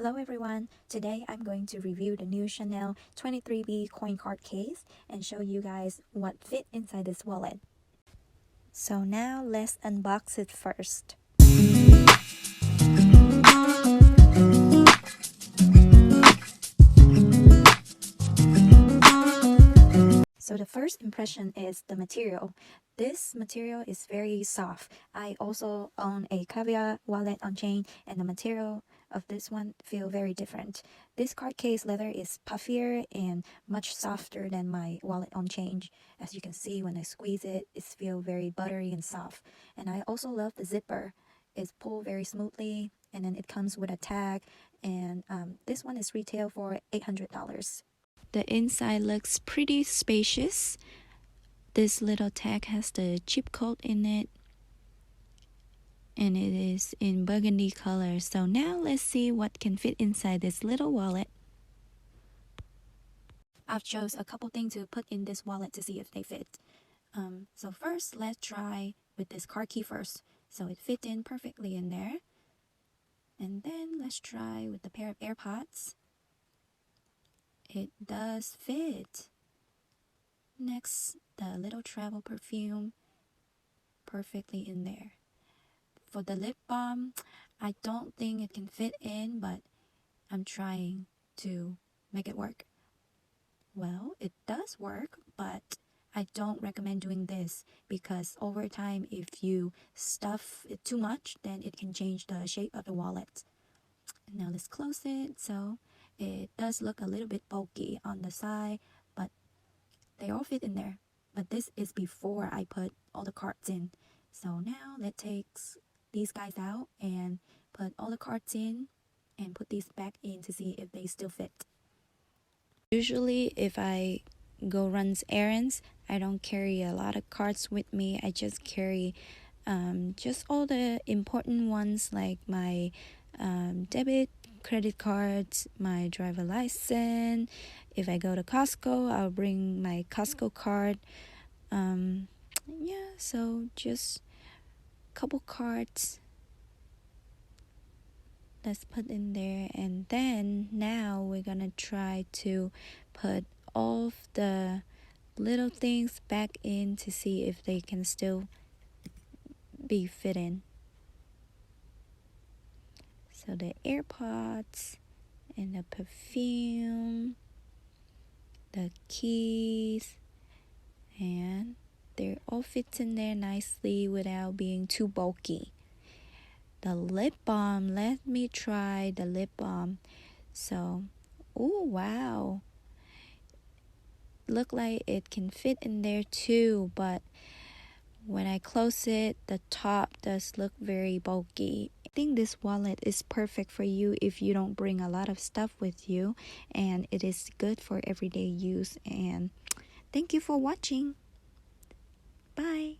Hello everyone, today I'm going to review the new Chanel 23B coin card case and show you guys what fit inside this wallet. So now let's unbox it first. So the first impression is the material. This material is very soft. I also own a Caviar wallet on chain and the material of this one feel very different. This card case leather is puffier and much softer than my wallet on chain. As you can see when I squeeze it, it feels very buttery and soft. And I also love the zipper. It's pulled very smoothly and then it comes with a tag, and this one is retail for $800. The inside looks pretty spacious. This little tag has the chip coat in it, and it is in burgundy color. So now let's see what can fit inside this little wallet. I've chose a couple things to put in this wallet to see if they fit. So first, let's try with this car key first. So it fit in perfectly in there. And then let's try with the pair of AirPods. It does fit. Next, the little travel perfume, perfectly in there. For the lip balm, I don't think it can fit in, but I'm trying to make it work. Well, it does work, but I don't recommend doing this because over time, if you stuff it too much, then it can change the shape of the wallet. Now let's close it. So it does look a little bit bulky on the side, but they all fit in there. But this is before I put all the cards in. So now let's take these guys out and put all the cards in and put these back in to see if they still fit. Usually if I go run errands, I don't carry a lot of cards with me. I just carry just all the important ones like my debit, credit cards, my driver license. If I go to Costco, I'll bring my Costco card. Yeah, so just a couple cards. Let's put in there, and then now we're gonna try to put all of the little things back in to see if they can still be fit in. So the AirPods and the perfume, the keys, and they're all fit in there nicely without being too bulky. The lip balm, let me try the lip balm. So, oh wow, look like it can fit in there too, but when I close it, the top does look very bulky. I think this wallet is perfect for you if you don't bring a lot of stuff with you, and it is good for everyday use. And thank you for watching. Bye.